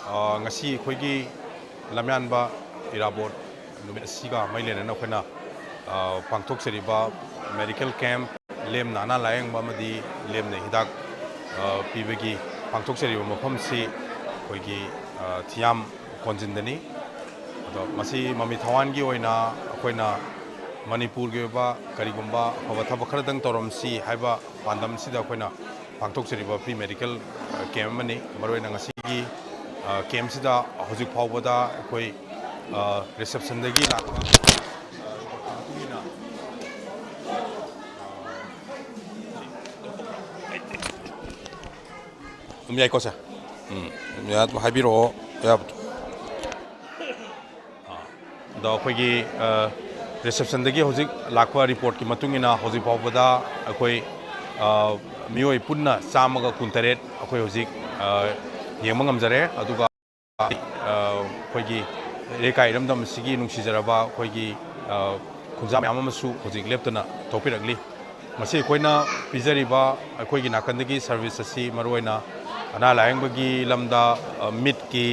ngasi khoigi lamyanba irabot numit siga mailena na khona pangthok seriba medical camp lem nana laeng bamadi lem ne hidak pibegi pangthok seriba mafam si khoigi Thiyam Konjin dani ado masi Mami Thawan gi oina khoina Manipur ge ba karigumba hawatha khradang torom si haiba pandam sida khoina pangthok seriba free medical camp mani maroina ngasi gi camp sida hojik phawbada khoi reception dagi lakwa yai ko sa ya haibiro ya da khoigi reception dagi hojik lakwa report ki matungina hojik phawbada khoi mioi punna chamaga kuntaret khoi hojik yengma ngamjare aduga khoigi rekai ramdam sigi nungsijaraba khoigi khunja myam amasu hojik leptana topiragli masi khoina pizariba khoigi nakandagi service asi maroina ana laengbagi lamda mid ki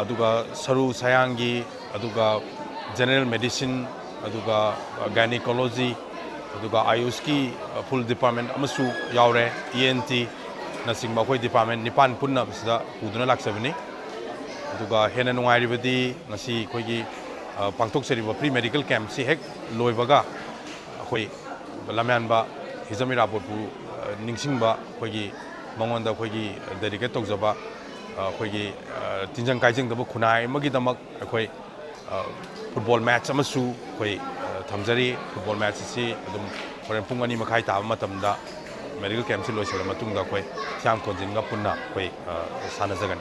aduga saru sayangi aduga general medicine aduga gynecology aduga ayush ki full department amasu yaure ENT nasing ma khoi department nipan punna bisda puduna laksabani aduga hena nungairibadi ngasi khoigi pangthok seriba pre medical camp si hek loibaga khoi lamyanba hizamira botu ningsingba khoigi mangonda khoigi dedicate tokjaba khoigi tinjang kaijing daba khunai magi damak khoi football match amasu khoi thamjari football match si adum horen pung ani makhai ta matamda medical camp si loisala matungda khoi Thiyam Konjin ga punna khoi sana jagan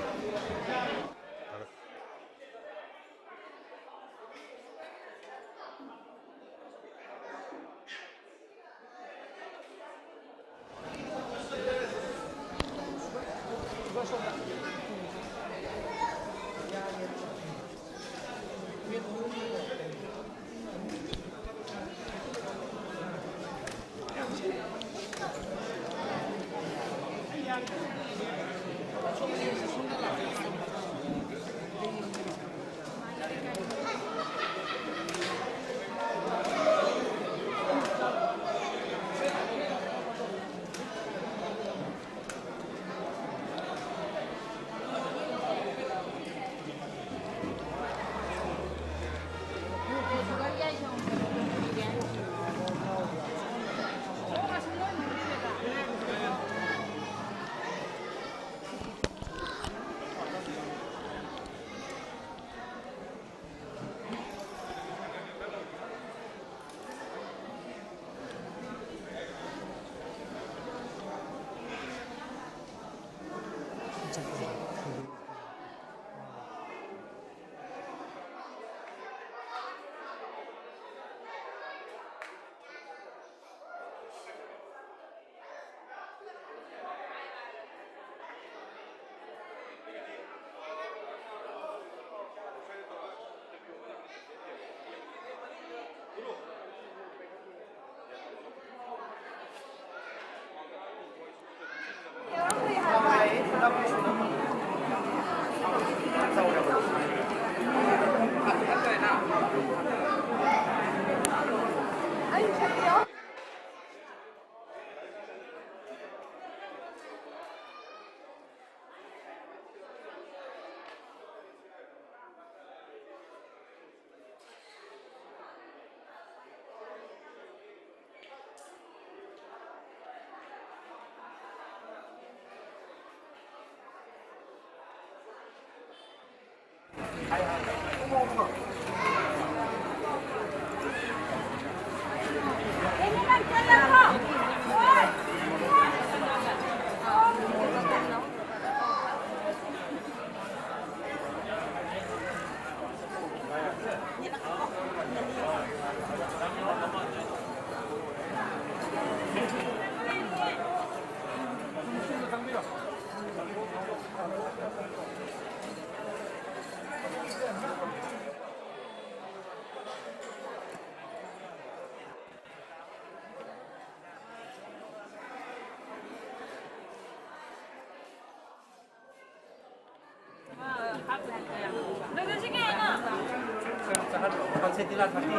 Konsentrasi hati.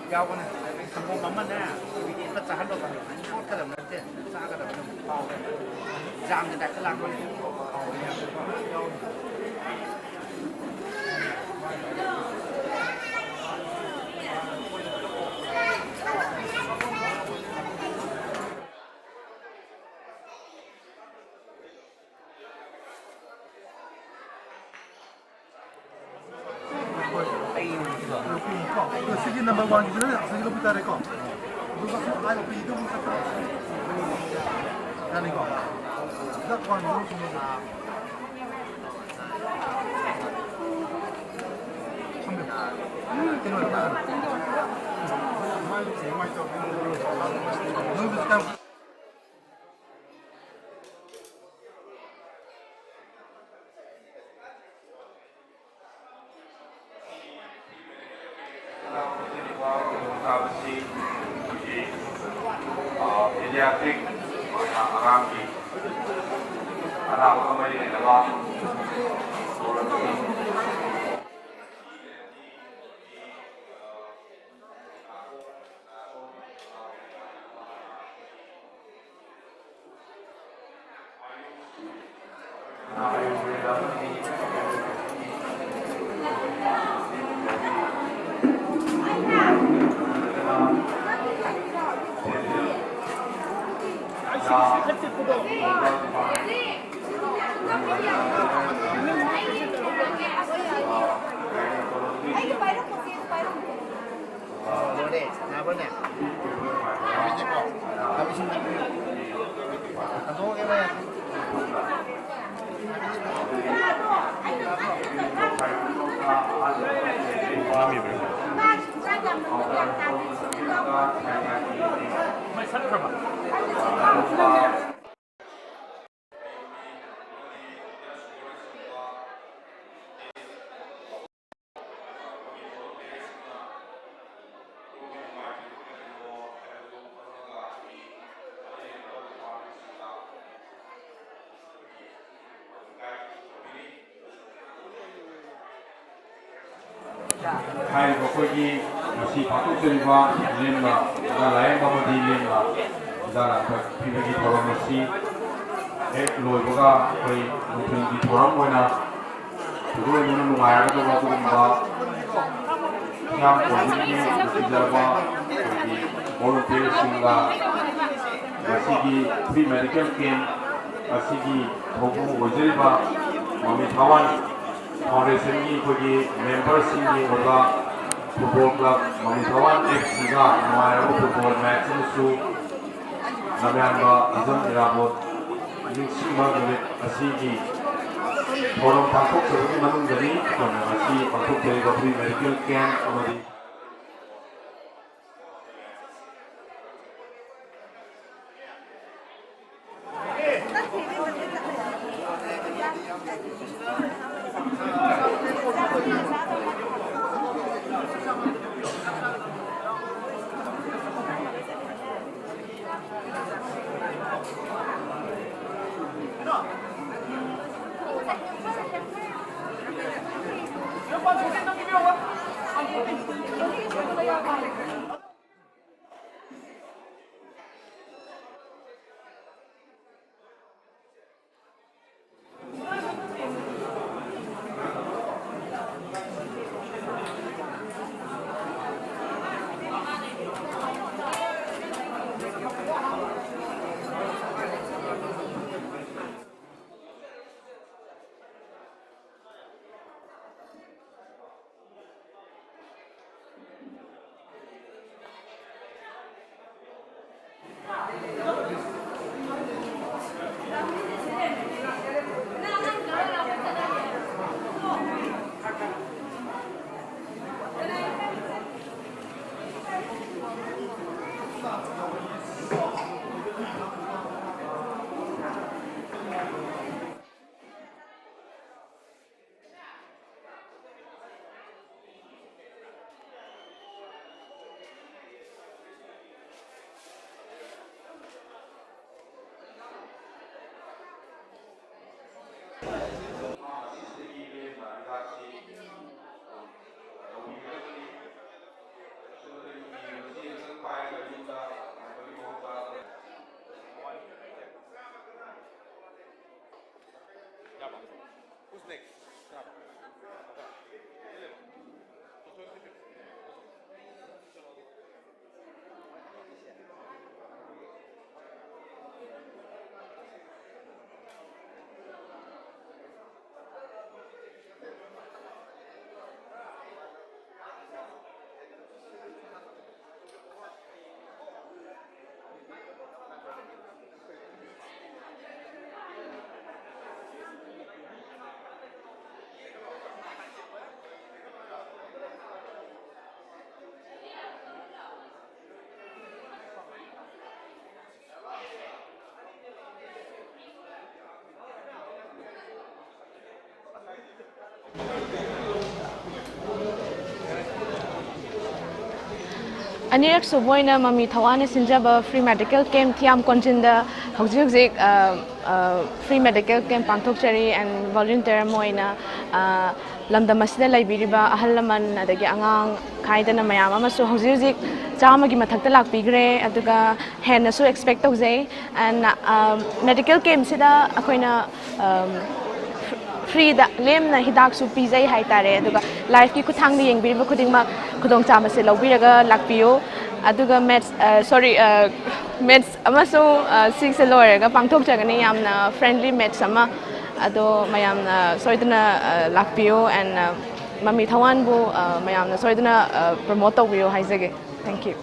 Jauh kan? Kamu mama nih, ini pecahan loh kami. Kau kadang nanti, saya kadang kau. Jangan kita kelang kau. Sige number 1 gitu ya, sige lebih tarik kok. Bukan semua ayo itu bisa terus. Kali kok. Tak kan dulu semua. Kenapa kan? Nunggu sekarang. pediatric orang di anak kembali di dalam hai pokoknya masih patut terima lima lain kamu di lima dalam pilih orang masih loy boga koi mungkin di orang mana dulu ini lumayan itu waktu mbak yang Konjin di Jawa di volunteer sehingga masih di free medical camp masih di Tobu Ojeriba Mami Thawan Foundation की कोई members की होगा football club Mami Thawan FC का हमारे football match में शू नव्यांबा इधर इराबोट निश्चित में असी की फोरम पांचों से भी मनुष्य जरी तो असी पांचों के लिए फ्री मेडिकल कैंप हमारी Anirak Suboyna Mami Thawan Sinjaba free medical camp Thiyam Konjin da hojik free medical camp Pangthokchari and volunteer moina lamdam asida laibiriba ahalaman adagi angang khaidana mayam amasu hojik chama gi mathakta lakpigre aduga henna su expect tawjai and medical camp sida akoina free da lemna hidak su pizai hai tare aduga life ki kuthang ni yengbiriba khudingma khudong chama se lobiraga lakpiyo aduga maths amaso 6 loiraga pangthok jagani yamna friendly maths ama ado mayamna soidana lakpiyo and Mami Thawan bu mayamna soidana promote tawbiyo haizage. Thank you.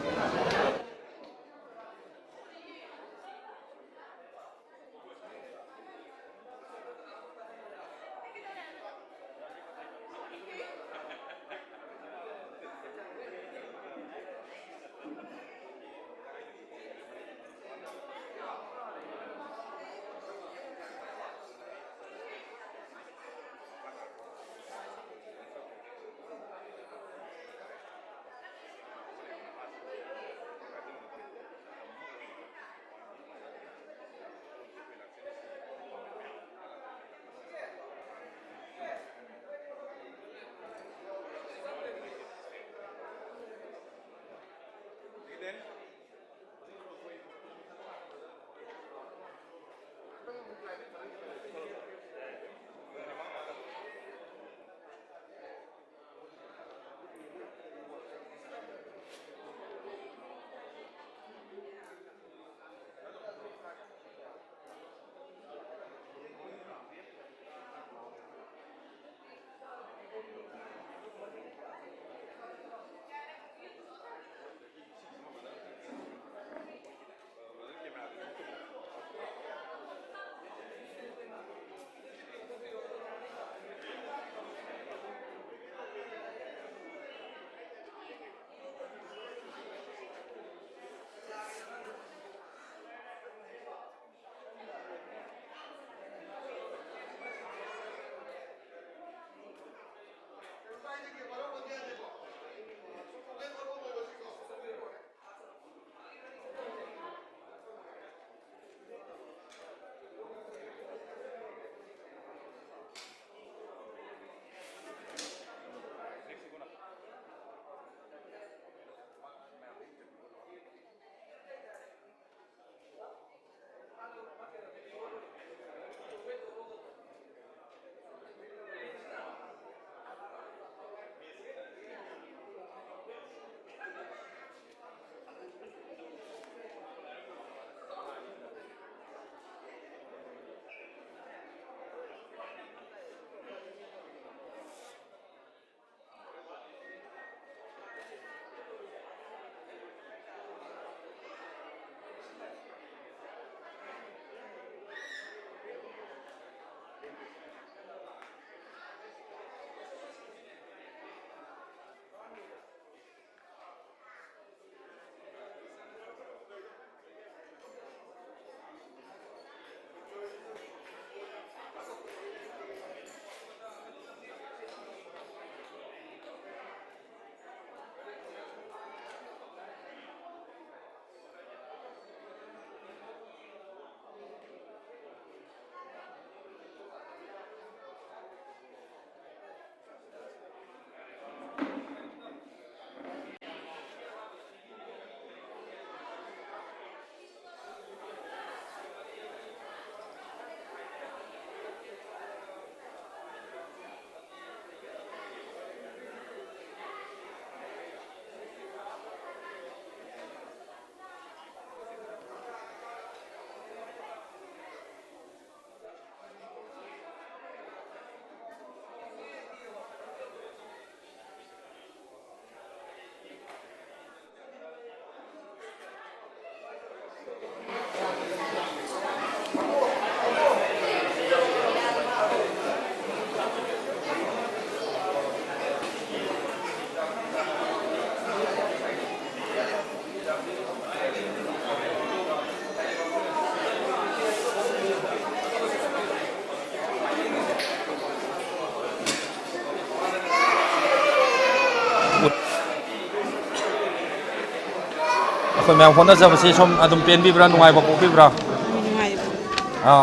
คนแมวคนน่าจะมาซื้อชมอดุมเปลี่ยนบีบราหน่วยบอกบีบรา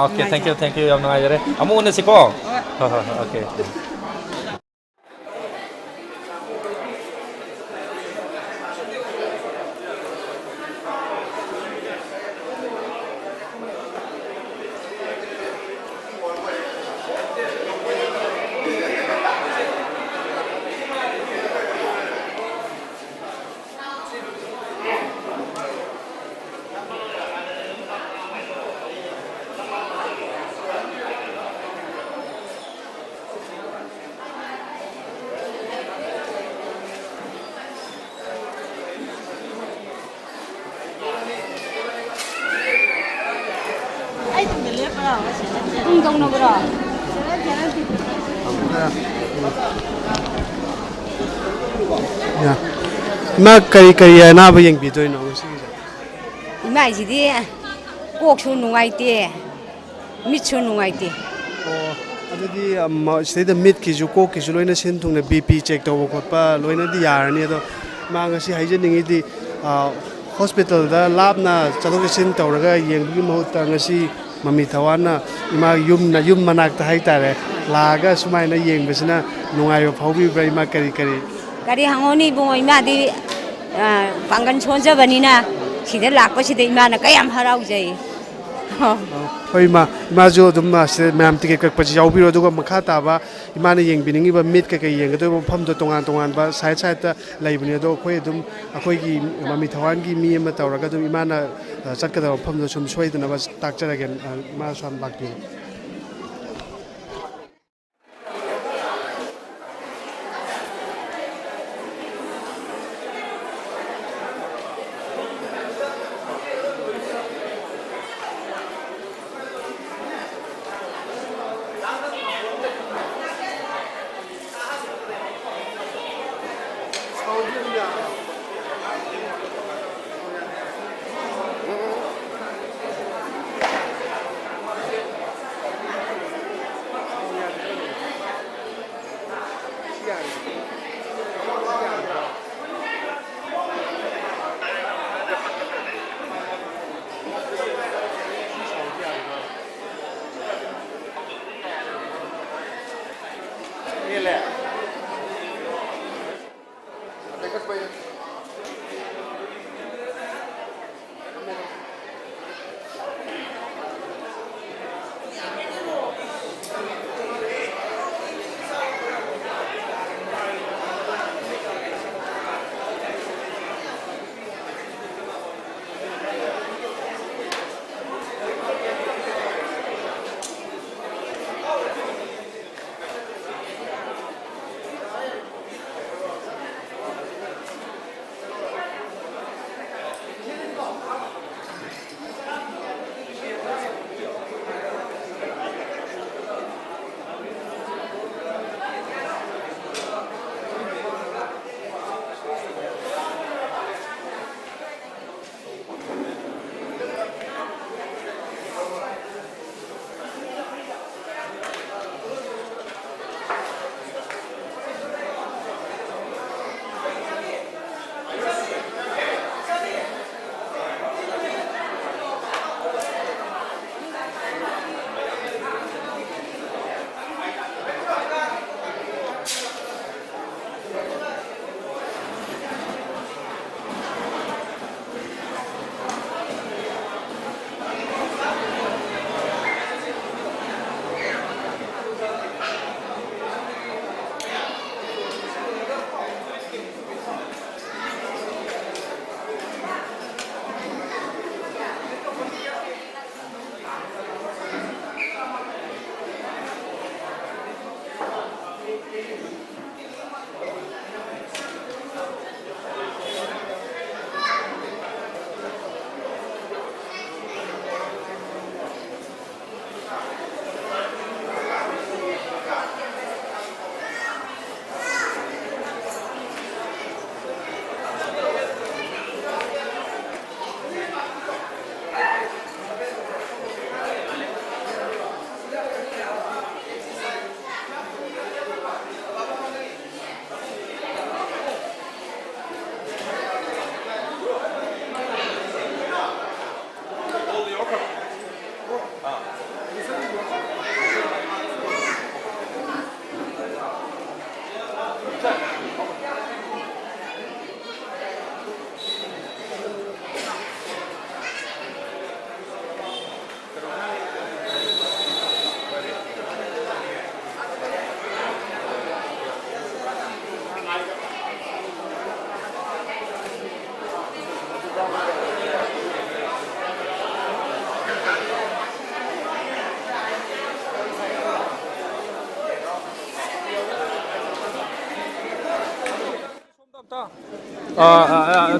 โอเค thank you ยอมหน่วยเลยอามูนสิก็โอเค มาkari na ba yang bidoi no si Ima jidi kok chu nungai te mit chu nungai te adudi sei da mit ki ju ko ki ju loina sin thung na bp check to ko pa loina di yar ni do ma nga si haije ningi di hospital da lab na chalo sin to raga yeng gi mo ta nga si Mami Thawan na ima yum manak ta hai tare laga sumai na yeng besina nungai ba phaubi bra ima kari hangoni bo ima di pangan chonja banina sida lakpa sida ima na kayam harau jai hoi ma jo dum ma se mam ticket kak pa jau biro do ga makha ta ba ima na yeng biningi ba mit ka yeng do pham do tongan ba side ta lai buni do khoi dum akhoi gi Mami Thawan gi mi ma tawraga dum ima na chat ka da pham do sum swai na ba tak chara gen ma sam bak ti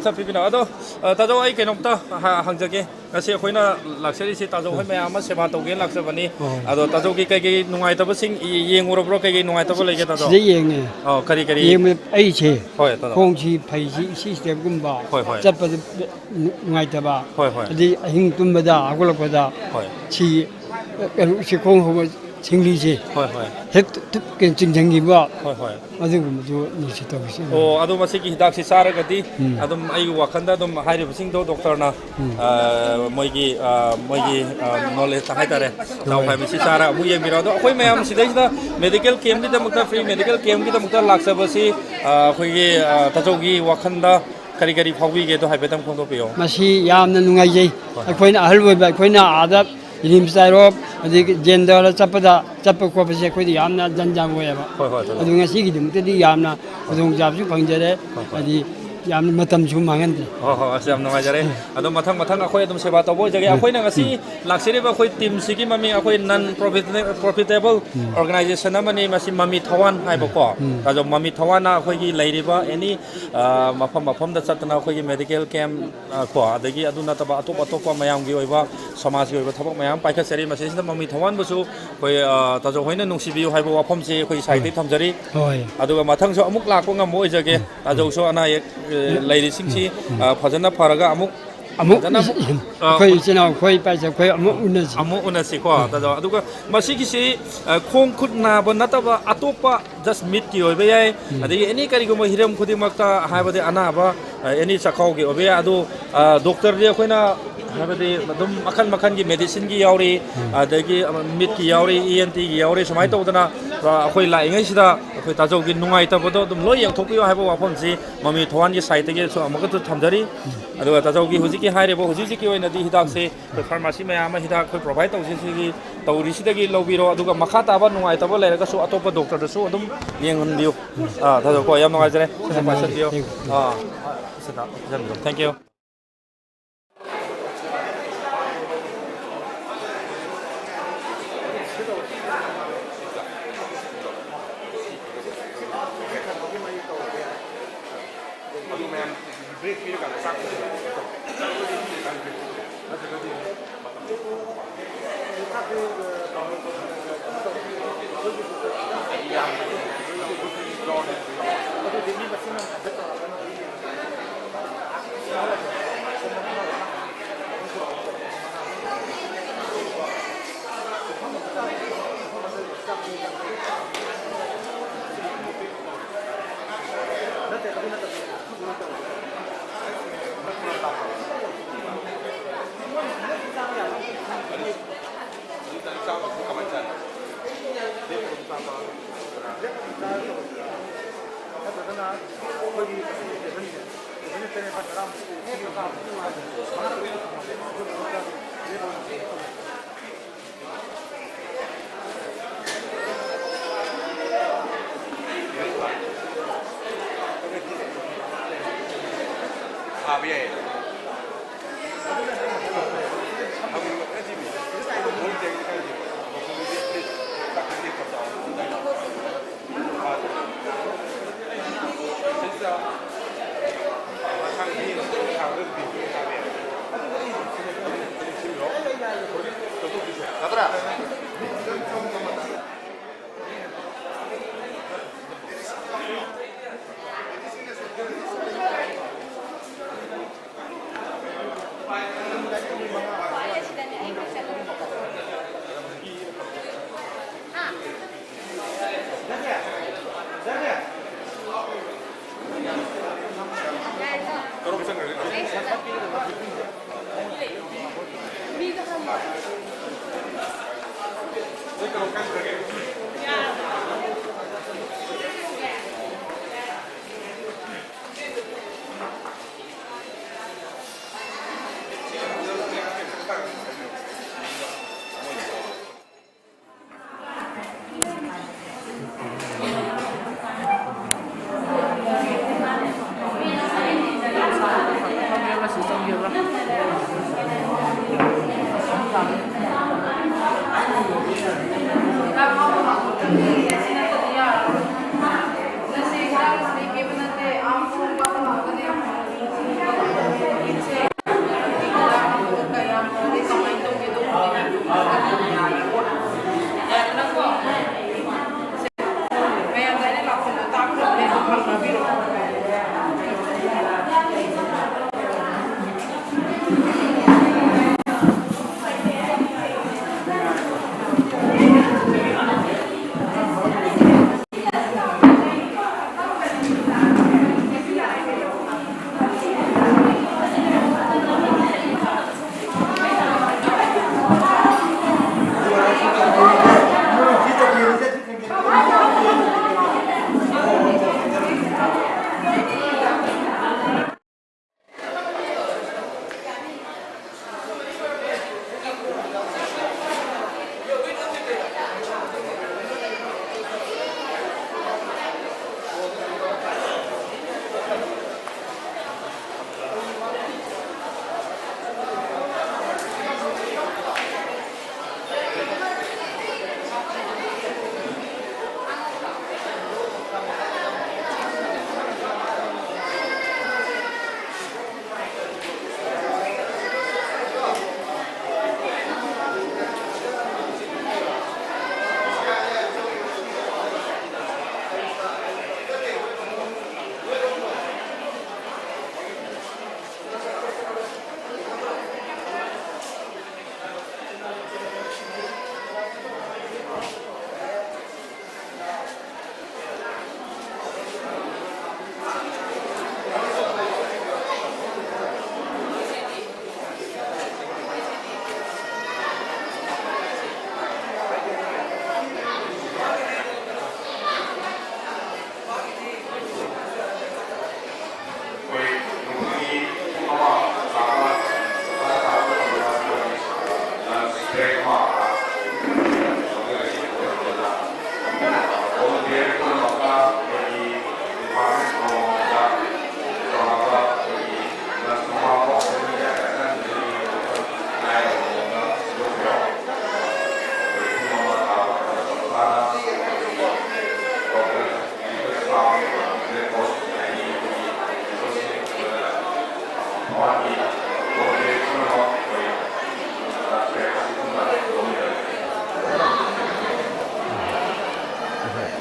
ꯆꯠꯄꯤꯕꯤꯅ ꯑꯗꯣ ꯇꯥꯖꯧ ꯑꯩ ꯀꯩꯅꯣꯝꯇ ꯍꯪꯖꯒꯦ ꯉꯁꯤ ꯑꯩꯈꯣꯏꯅ ꯂꯥꯛꯆꯔꯤꯁꯤ ꯇꯥꯖꯧ ꯍꯣꯏ ꯃꯌꯥꯝ ꯑꯃ ꯁꯦꯕꯥ ꯇꯧꯒꯦ ꯂꯥꯛꯆꯕꯅꯤ ꯑꯗꯣ ꯇꯥꯖꯧꯒꯤ ꯀꯩꯀꯩ ꯅꯨꯡꯉꯥꯏꯇꯕꯁꯤꯡ ꯌꯦꯡꯉꯨꯔꯕ꯭ꯔꯣ ꯀꯩꯀꯩ ꯅꯨꯡꯉꯥꯏꯇꯕ ꯂꯩꯒꯦ ꯇꯥꯖꯧ ꯁꯤꯗ ꯌꯦꯡꯉꯦ ꯀꯔꯤ ꯀꯔꯤ ꯌꯦꯡꯕ ꯑꯩꯁꯦ ꯍꯣꯏ ꯇꯥꯖꯧ ꯈꯣꯡꯁꯤ ꯐꯩꯁꯤ ꯏꯁꯤ ꯁ꯭ꯇꯦꯞꯀꯨꯝꯕ ꯍꯣꯏ ꯍꯣꯏ ꯆꯠꯄꯗ ꯅꯨꯡꯉꯥꯏꯇꯕ ꯍꯣꯏ ꯍꯣꯏ ꯑꯗꯩ ꯑꯍꯤꯡ ꯇꯨꯝꯕꯗ ꯍꯧꯒꯠꯂꯛꯄꯗ ꯍꯣꯏ ꯁꯤ ꯀꯩꯅꯣ ꯈꯣꯡ ꯍꯧꯕ ꯁꯤꯡꯂꯤꯁꯦ ꯍꯣꯏ ꯍꯣꯏ ꯍꯦꯛ ꯆꯤꯡꯁꯤꯟꯈꯤꯕ ꯍꯣꯏ ꯍꯣꯏ ꯑꯗꯨꯒꯨꯝꯕꯗꯨ ꯅꯤꯁꯤ ꯇꯧꯔꯤꯁꯤ ꯑꯣ ꯑꯗꯣ ꯃꯁꯤꯒꯤ ꯍꯤꯗꯥꯛꯁꯤ ꯆꯥꯔꯒꯗꯤ ꯑꯗꯨꯝ ꯑꯩꯒꯤ ꯋꯥꯈꯜꯗ ꯑꯗꯨꯝ ꯍꯥꯏꯔꯤꯕꯁꯤꯡꯗꯣ ꯗꯣꯛꯇꯔꯅ ꯃꯣꯏꯒꯤ ꯅꯣꯂꯦꯖ ꯍꯥꯏꯇꯥꯔꯦ ꯆꯥꯎ ꯍꯥꯏꯕꯁꯤ ꯆꯥꯔ ꯑꯃꯨꯛ ꯌꯦꯡꯕꯤꯔꯣ ꯑꯗꯣ ꯑꯩꯈꯣꯏ ꯃꯌꯥꯝ ꯁꯤꯗꯩꯁꯤꯗ ꯃꯦꯗꯤꯀꯦꯜ ꯀꯦꯝꯞꯀꯤꯗꯃꯛꯇ ꯐ꯭ꯔꯤ ꯃꯦꯗꯤꯀꯦꯜ ꯀꯦꯝꯞꯀꯤꯗꯃꯛꯇ ꯂꯥꯛꯆꯕꯁꯤ ꯑꯩꯈꯣꯏꯒꯤ ꯇꯥꯖꯧꯒꯤ ꯋꯥꯈꯜꯗ ꯀꯔꯤ ꯀꯔꯤ ꯐꯥꯎꯕꯤꯒꯦꯗꯣ ꯍꯥꯏꯐꯦꯠꯇꯪ ꯐꯣꯡꯗꯣꯛꯄꯤꯌꯣ ꯃꯁꯤ ꯌꯥꯝꯅ ꯅꯨꯡꯉꯥꯏꯖꯩ ꯑꯩꯈꯣꯏꯅ ꯑꯍꯜ ꯑꯣꯏꯕ ꯑꯩꯈꯣꯏꯅ ꯑꯥꯗ ꯔꯤꯝꯁ ꯍꯥꯏꯔꯣ ꯑꯗꯒꯤ ꯖꯦꯟꯗꯔꯗ ꯆꯠꯄ ꯈꯣꯠꯄꯁꯦ ꯑꯩꯈꯣꯏꯗꯤ ꯌꯥꯝꯅ ꯖꯟꯖꯥꯡ ꯑꯣꯏꯌꯦꯕ ꯍꯣꯏ ꯍꯣꯏ ꯑꯗꯨ ꯉꯁꯤꯒꯤꯗꯃꯛꯇꯗꯤ ꯌꯥꯝꯅ ꯈꯨꯗꯣꯡꯆꯥꯕꯁꯨ ꯐꯪꯖꯔꯦ ꯍꯥꯏꯗꯤ ꯌꯥꯝꯅ ꯃꯇꯝꯁꯨ ꯃꯥꯡꯍꯟꯗ꯭ꯔꯦ ꯍꯣꯏ ꯍꯣꯏ ꯑꯁ ꯌꯥꯝ ꯅꯨꯡꯉꯥꯏꯖꯔꯦ ꯑꯗꯣ ꯃꯊꯪ ꯑꯩꯈꯣꯏ ꯑꯗꯨꯝ ꯁꯦꯕꯥ ꯇꯧꯕ ꯑꯣꯏꯖꯒꯦ ꯑꯩꯈꯣꯏꯅ ꯉꯁꯤ ꯂꯥꯛꯆꯔꯤꯕ ꯑꯩꯈꯣꯏ ꯇꯤꯝꯁꯤꯒꯤ ꯃꯃꯤꯡ ꯑꯩꯈꯣꯏ ꯅꯟ ꯄ꯭ꯔꯣꯐꯤꯇꯦꯕꯜ ꯑꯣꯔꯒꯅꯥꯏꯖꯦꯁꯟ ꯑꯃꯅꯤ ꯃꯁꯤ ꯃꯃꯤ ꯊꯋꯥꯟ ꯍꯥꯏꯕꯀꯣ ꯑꯗꯣ ꯃꯃꯤ ꯊꯋꯥꯟꯅ ꯑꯩꯈꯣꯏꯒꯤ ꯂꯩꯔꯤꯕ ꯑꯦꯅꯤ ꯃꯐꯝꯗ ꯆꯠꯇꯅ ꯑꯩꯈꯣꯏꯒꯤ ꯃꯦꯗꯤꯀꯦꯜ ꯀꯦꯝꯞ ꯀꯣ ꯑꯗꯒꯤ ꯑꯗꯨ ꯅꯠꯇꯕ ꯑꯇꯣꯞꯄ ꯃꯌꯥꯝꯒꯤ ꯑꯣꯏꯕ ꯁꯃꯥꯖꯒꯤ ꯑꯣꯏꯕ ꯊꯕꯛ ꯃꯌꯥꯝ ꯄꯥꯏꯈꯠꯆꯔꯤ ꯃꯁꯤꯁꯤꯗ ꯃꯃꯤ ꯊꯋꯥꯟꯕꯨꯁꯨ ꯑꯩꯈꯣꯏ ꯇꯥꯖꯧ ꯍꯣꯏꯅ ꯅꯨꯡꯁꯤꯕꯤꯌꯨ ꯍꯥꯏꯕ ꯋꯥꯐꯝꯁꯤ ꯑꯩꯈꯣꯏ ꯁꯥꯏꯠꯇꯒꯤ ꯊꯝꯖꯔꯤ ꯍꯣꯏ ꯑꯗꯨꯒ ꯃꯊꯪꯁꯨ ꯑꯃꯨꯛ ꯂꯥꯛꯄ ꯉꯝꯕ ꯑꯣꯏꯖꯒꯦ ꯇꯥꯖꯧꯁꯨ ꯑꯅꯥ ꯑꯌꯦꯛ ꯂꯩꯔꯤꯁꯤꯡꯁꯤ ꯐꯖꯅ ꯐꯔꯒ ꯑꯃꯨꯛ ꯑꯩꯈꯣꯏ ꯏꯆꯤꯟ ꯏꯅꯥꯎ ꯑꯩꯈꯣꯏ ꯏꯄꯥ ꯑꯩꯈꯣꯏ ꯑꯃꯨꯛ ꯎꯅꯁꯤꯀꯣ ꯇꯥꯖꯧ ꯑꯗꯨꯒ ꯃꯁꯤꯒꯤꯁꯤ ꯈꯣꯡ ꯈꯨꯠ ꯅꯥꯕ ꯅꯠꯇꯕ ꯑꯇꯣꯞꯄ ꯖꯁ ꯃꯤꯠꯀꯤ ꯑꯣꯏꯕ ꯌꯥꯏ ꯑꯗꯒꯤ ꯑꯦꯅꯤ ꯀꯔꯤꯒꯨꯝꯕ ꯍꯤꯔꯝ ꯈꯨꯗꯤꯡꯃꯛꯇ ꯍꯥꯏꯕꯗꯤ ꯑꯅꯥꯕ ꯑꯦꯅꯤ ꯆꯈꯥꯎꯒꯤ ꯑꯣꯏꯕ ꯌꯥꯏ ꯑꯗꯨ ꯗꯣꯛꯇꯔꯗꯤ ꯑꯩꯈꯣꯏꯅ ꯍꯥꯏꯕꯗꯤ ꯑꯗꯨꯝ ꯃꯈꯜꯒꯤ ꯃꯦꯗꯤꯁꯤꯟꯒꯤ ꯌꯥꯎꯔꯤ ꯑꯗꯒꯤ ꯃꯤꯠꯀꯤ ꯌꯥꯎꯔꯤ ENTꯒꯤ ꯌꯥꯎꯔꯤ ꯁꯨꯃꯥꯏꯅ ꯇꯧꯗꯅ ꯑꯩꯈꯣꯏ ꯂꯥꯛꯏꯉꯩꯁꯤꯗ ꯑꯩꯈꯣꯏ ꯇꯥꯖꯧꯒꯤ ꯅꯨꯡꯉꯥꯏꯇꯕꯗꯣ ꯑꯗꯨꯝ ꯂꯣꯏ ꯌꯦꯡꯊꯣꯛꯄꯤꯌꯨ ꯍꯥꯏꯕ ꯋꯥꯐꯝꯁꯤ ꯃꯃꯤ ꯊꯋꯥꯟꯒꯤ ꯁꯥꯏꯠꯇꯒꯤꯁꯨ ꯑꯃꯨꯛꯀꯁꯨ ꯊꯝꯖꯔꯤ ꯑꯗꯨꯒ ꯇꯥꯖꯧꯒꯤ ꯍꯧꯖꯤꯛꯀꯤ ꯍꯥꯏꯔꯤꯕ ꯍꯧꯖꯤꯛꯀꯤ ꯑꯣꯏꯅꯗꯤ ꯍꯤꯗꯥꯛꯁꯦ ꯑꯩꯈꯣꯏ ꯐꯥꯔꯃꯥꯁꯤ ꯃꯌꯥꯝ ꯑꯃ ꯍꯤꯗꯥꯛ ꯑꯩꯈꯣꯏ ꯄ꯭ꯔꯣꯚꯥꯏꯠ ꯇꯧꯔꯤꯁꯤꯗꯒꯤ ꯂꯧꯕꯤꯔꯣ ꯑꯗꯨꯒ ꯃꯈꯥ ꯇꯥꯕ ꯅꯨꯡꯉꯥꯏꯇꯕ ꯂꯩꯔꯒꯁꯨ ꯑꯇꯣꯞꯄ ꯗꯣꯛꯇꯔꯗꯁꯨ ꯑꯗꯨꯝ ꯌꯦꯡꯍꯟꯕꯤꯌꯨ ꯇꯥꯖꯧꯀꯣ ꯌꯥꯝ ꯅꯨꯡꯉꯥꯏꯖꯔꯦ ꯄꯥꯏꯁꯟꯕꯤꯌꯣ thank you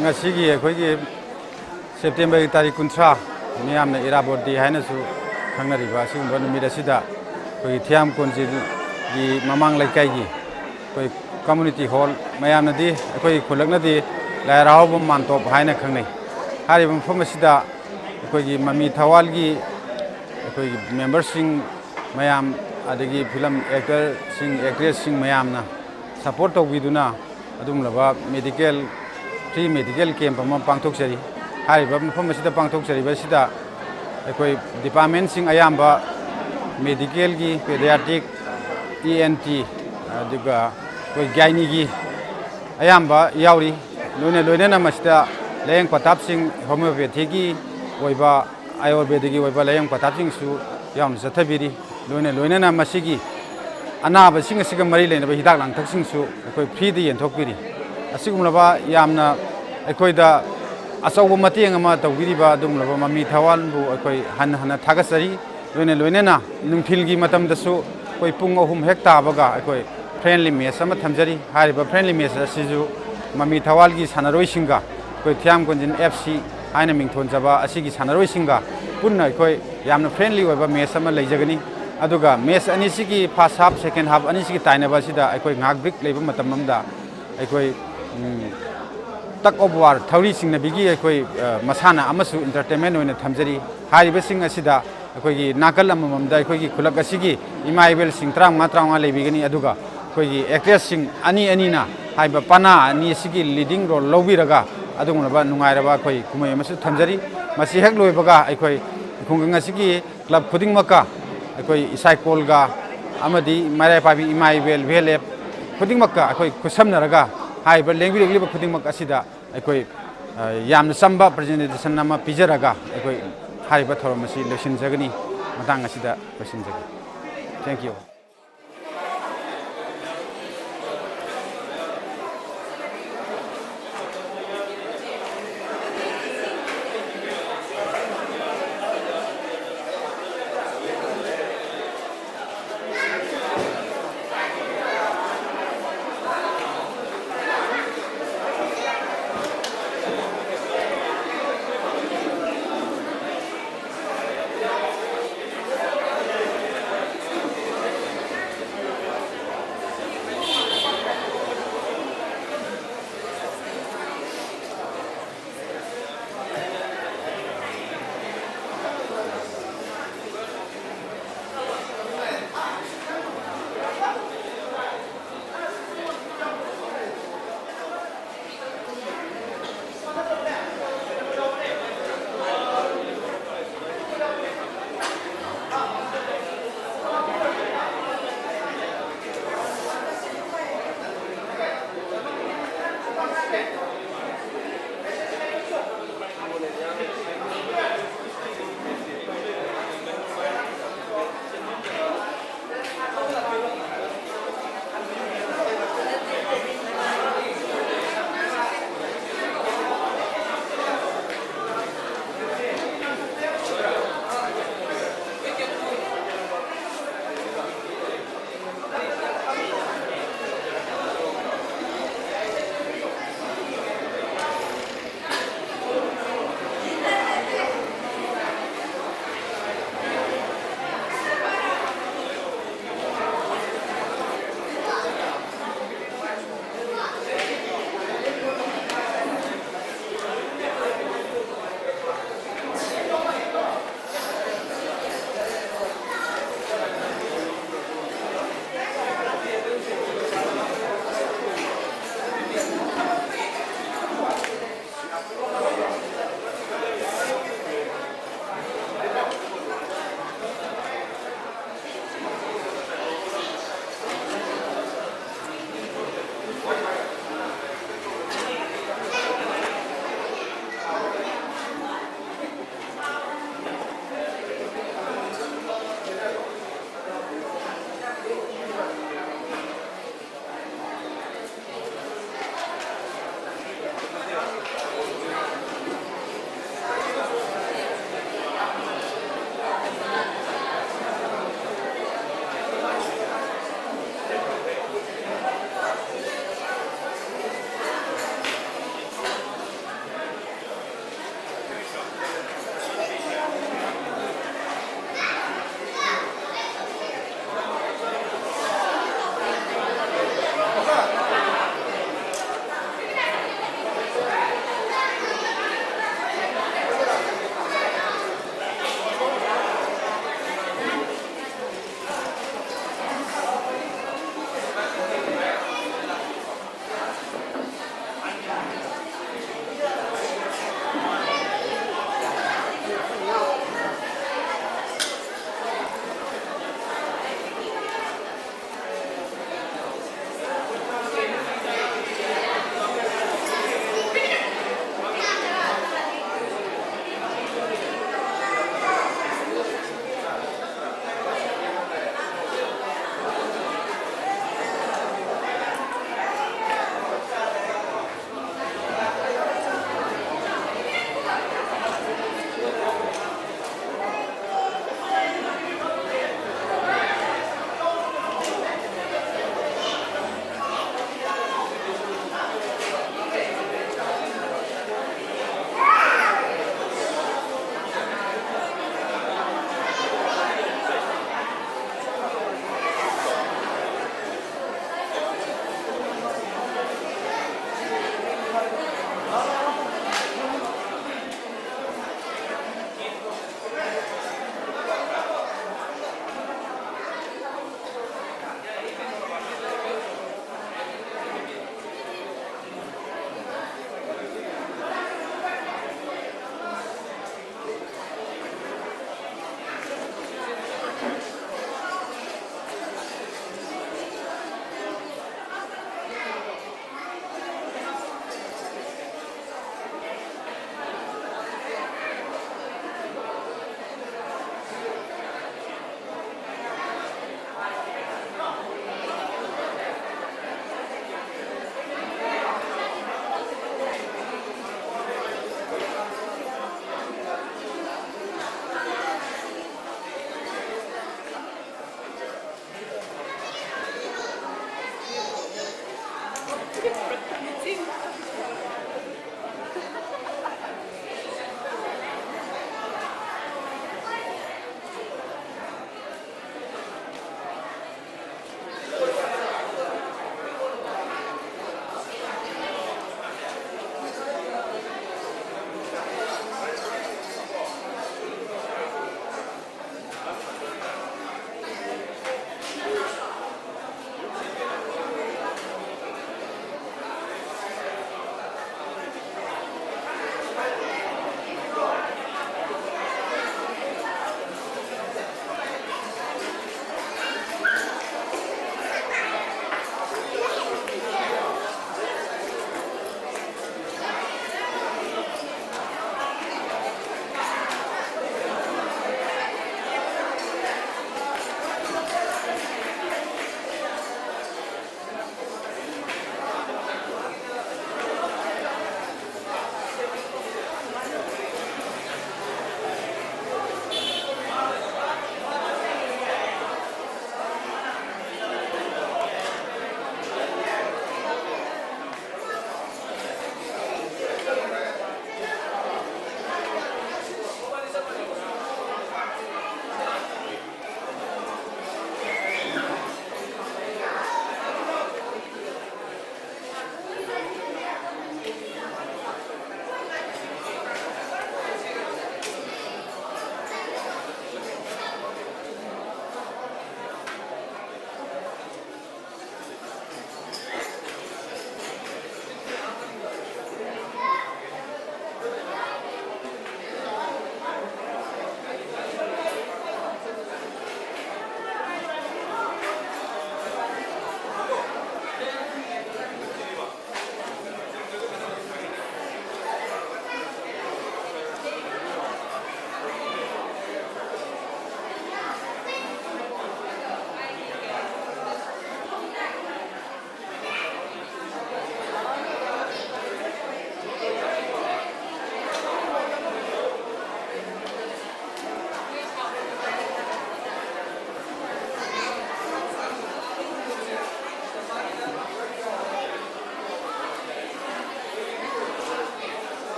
ngasi khoi gi September tarik kuntra miyam na irabot di haina su khangna riba si umba numida sida khoi Thiyam Konjin gi mamang laikai gi khoi community hall mayam na di khoi khulak na di lai rao bom man top haina khangnei hari bom phom sida khoi gi Mami Thawan gi khoi member sing mayam adagi film actor sing actress sing mayam na support to biduna adum laba medical free medical camp ama pangthok sari hari ba mphom sida pangthok sari ba sida ekoi department sing ayamba medical gi pediatric ENT aduga koi gynae gi ayamba yauri loine na masida layang patap sing homeopathy gi oiba ayurvedic gi oiba layang patap sing su yaun sathabiri loine na masigi anaba sing asiga mari leina ba hidak lang thak sing su ekoi free di yenthokpiri asigumlaba yamna ekoi da asaw mateng ama tawgiri ba dumlaba Mami Thawan bu ekoi han thagasari loine na nungthil gi matam da su koi pung ahum hekta baga ekoi friendly match ama thamjari hari ba friendly match asiju Mami Thawan gi sanaroi singa koi Thiyam Konjin FC aina mingthon jaba asigi sanaroi singa punna ekoi yamna friendly oiba match ama leijagani aduga match ani sigi first half second half ani sigi tainaba sida ekoi ngak break leiba matam amda ekoi tak of war thauri sing na bigi ekoi masana amasu entertainment oina thamjari hari ba sing asida ekoi gi nakal amamda ekoi gi khulak asigi imaibel sing trang matrang leibigani aduga ekoi gi actress sing ani na haiba pana ani sigi leading role lobiraga adungulaba nungairaba ekoi kumai amasu thamjari masi hek loibaga ekoi khungang asigi club khuding maka ekoi isai kolga amadi marai pabi imaibel velep khuding maka ekoi khusamnaraga hai ba lengbi regli ba khuding mak asida ekoi yamna samba presentation nama pijaraga ekoi hai ba thorom asi lesson jagani matang asida question jagi thank you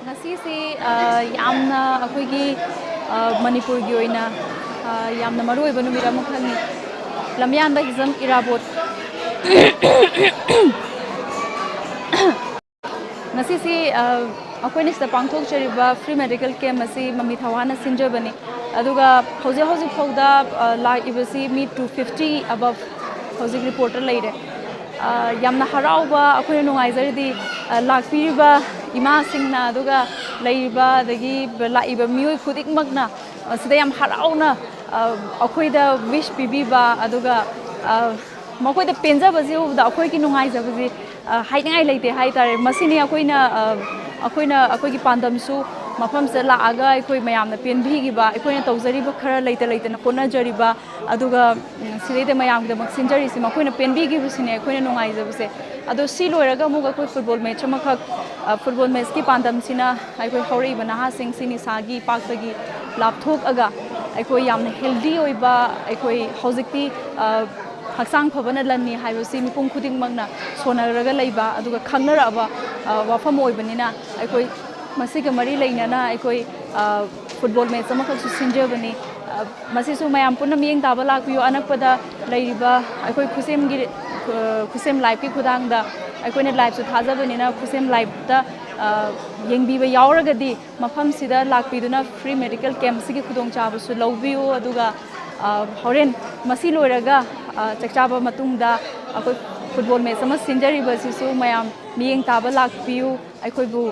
ꯉꯁꯤꯁꯤ ꯌꯥꯝꯅ ꯑꯩꯈꯣꯏꯒꯤ ꯃꯅꯤꯄꯨꯔꯒꯤ ꯑꯣꯏꯅ ꯌꯥꯝꯅ ꯃꯔꯨꯑꯣꯏꯕ ꯅꯨꯃꯤꯠ ꯑꯃꯈꯛꯅꯤ ꯂꯝꯌꯥꯟꯕ ꯍꯤꯖꯝ ꯏꯔꯥꯕꯣꯠ ꯉꯁꯤꯁꯤ ꯑꯩꯈꯣꯏꯅ ꯁꯤꯗ ꯄꯥꯡꯊꯣꯛꯆꯔꯤꯕ ꯐ꯭ꯔꯤ ꯃꯦꯗꯤꯀꯦꯜ ꯀꯦꯝ ꯑꯁꯤ ꯃꯃꯤ ꯊꯋꯥꯟꯅ ꯁꯤꯟꯖꯕꯅꯤ ꯑꯗꯨꯒ ꯍꯧꯖꯤꯛ ꯐꯥꯎꯗ ꯂꯥꯛꯏꯕꯁꯤ ꯃꯤ 250 ꯑꯕꯞ ꯍꯧꯖꯤꯛ ꯔꯤꯄꯣꯔꯇꯔ ꯂꯩꯔꯦ ꯌꯥꯝꯅ ꯍꯔꯥꯎꯕ ꯑꯩꯈꯣꯏꯅ ꯅꯨꯡꯉꯥꯏꯖꯔꯤꯗꯤ ꯂꯥꯛꯄꯤꯔꯤꯕ ꯏꯃꯥꯁꯤꯡꯅ ꯑꯗꯨꯒ ꯂꯩꯔꯤꯕ ꯑꯗꯒꯤ ꯂꯥꯛꯏꯕ ꯃꯤꯑꯣꯏ ꯈꯨꯗꯤꯡꯃꯛꯅ ꯁꯤꯗ ꯌꯥꯝ ꯍꯔꯥꯎꯅ ꯑꯩꯈꯣꯏꯗ ꯋꯤꯁ ꯄꯤꯕꯤꯕ ꯑꯗꯨꯒ ꯃꯈꯣꯏꯗ ꯄꯦꯟꯖꯕꯁꯤ ꯎꯕꯗ ꯑꯩꯈꯣꯏꯒꯤ ꯅꯨꯡꯉꯥꯏꯖꯕꯁꯤ ꯍꯥꯏꯅꯤꯡꯉꯥꯏ ꯂꯩꯇꯦ ꯍꯥꯏꯇꯥꯔꯦ ꯃꯁꯤꯅꯤ ꯑꯩꯈꯣꯏꯒꯤ ꯄꯥꯟꯗꯝꯁꯨ ꯃꯐꯝꯁꯤꯗ ꯂꯥꯛꯑꯒ ꯑꯩꯈꯣꯏ ꯃꯌꯥꯝꯅ ꯄꯦꯟꯕꯤꯈꯤꯕ ꯑꯩꯈꯣꯏꯅ ꯇꯧꯖꯔꯤꯕ ꯈꯔ ꯂꯩꯇꯅ ꯍꯣꯠꯅꯖꯔꯤꯕ ꯑꯗꯨꯒ ꯁꯤꯗꯩꯗ ꯃꯌꯥꯝꯒꯤꯗꯃꯛ ꯁꯤꯟꯖꯔꯤꯁꯤ ꯃꯈꯣꯏꯅ ꯄꯦꯟꯕꯤꯈꯤꯕꯁꯤꯅꯦ ꯑꯩꯈꯣꯏꯅ ꯅꯨꯡꯉꯥꯏꯖꯕꯁꯦ ꯑꯗꯣ ꯁꯤ ꯂꯣꯏꯔꯒ ꯑꯃꯨꯛ ꯑꯩꯈꯣꯏ ꯐꯨꯠꯕꯣꯜ ꯃꯦꯠꯆ ꯑꯃꯈꯛ ꯐꯨꯠꯕꯣꯜ ꯃꯦꯠꯆꯀꯤ ꯄꯥꯟꯗꯝꯁꯤꯅ ꯑꯩꯈꯣꯏ ꯍꯧꯔꯛꯏꯕ ꯅꯍꯥꯁꯤꯡꯁꯤ ꯅꯤꯁꯥꯒꯤ ꯄꯥꯛꯇꯒꯤ ꯂꯥꯞꯊꯣꯛꯑꯒ ꯑꯩꯈꯣꯏ ꯌꯥꯝꯅ ꯍꯦꯜꯗꯤ ꯑꯣꯏꯕ ꯑꯩꯈꯣꯏ ꯍꯧꯖꯤꯛꯇꯤ ꯍꯛꯆꯥꯡ ꯐꯕꯅ ꯂꯟꯅꯤ ꯍꯥꯏꯕꯁꯤ ꯃꯤꯄꯨꯝ ꯈꯨꯗꯤꯡꯃꯛꯅ ꯁꯣꯟꯅꯔꯒ ꯂꯩꯕ ꯑꯗꯨꯒ ꯈꯪꯅꯔꯛꯑꯕ ꯋꯥꯐꯝ ꯑꯣꯏꯕꯅꯤꯅ ꯑꯩꯈꯣꯏ ꯃꯁꯤꯒ ꯃꯔꯤ ꯂꯩꯅꯅ ꯑꯩꯈꯣꯏ ꯐꯨꯠꯕꯣꯜ ꯃꯦꯠꯆ ꯑꯃꯈꯛꯁꯨ ꯁꯤꯟꯖꯕꯅꯤ ꯃꯁꯤꯁꯨ ꯃꯌꯥꯝ ꯄꯨꯟꯅ ꯃꯤꯠꯌꯦꯡ ꯇꯥꯕ ꯂꯥꯛꯄꯤꯌꯨ ꯑꯅꯛꯄꯗ ꯂꯩꯔꯤꯕ ꯑꯩꯈꯣꯏ ꯈꯨꯠꯁꯦꯝ ꯂꯥꯏꯚꯀꯤ ꯈꯨꯠꯊꯥꯡꯗ ꯑꯩꯈꯣꯏꯅ ꯂꯥꯏꯚꯁꯨ ꯊꯥꯖꯕꯅꯤꯅ ꯈꯨꯠꯁꯦꯝ ꯂꯥꯏꯚꯇ ꯌꯦꯡꯕꯤꯕ ꯌꯥꯎꯔꯒꯗꯤ ꯃꯐꯝꯁꯤꯗ ꯂꯥꯛꯄꯤꯗꯨꯅ ꯐ꯭ꯔꯤ ꯃꯦꯗꯤꯀꯦꯜ ꯀꯦꯝꯞꯁꯤꯒꯤ ꯈꯨꯗꯣꯡꯆꯥꯕꯁꯨ ꯂꯧꯕꯤꯌꯨ ꯑꯗꯨꯒ ꯍꯣꯔꯦꯟ ꯃꯁꯤ ꯂꯣꯏꯔꯒ ꯆꯥꯛꯆꯥꯕ ꯃꯇꯨꯡꯗ ꯑꯩꯈꯣꯏ ꯐꯨꯠꯕꯣꯜ ꯃꯦꯠꯆ ꯑꯃ ꯁꯤꯟꯖꯔꯤꯕꯁꯤꯁꯨ ꯃꯌꯥꯝ ꯃꯤꯠꯌꯦꯡ ꯇꯥꯕ ꯂꯥꯛꯄꯤꯌꯨ ꯑꯩꯈꯣꯏꯕꯨ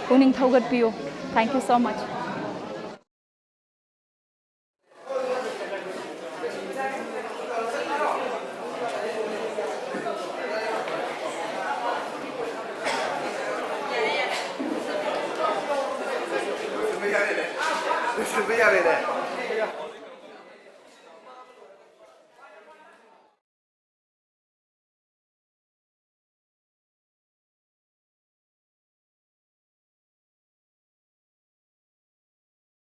ꯄꯨꯛꯅꯤꯡ ꯊꯧꯒꯠꯄꯤꯌꯨ ꯊꯦꯡꯛ ꯌꯨ ꯁꯣ ꯃꯆ Super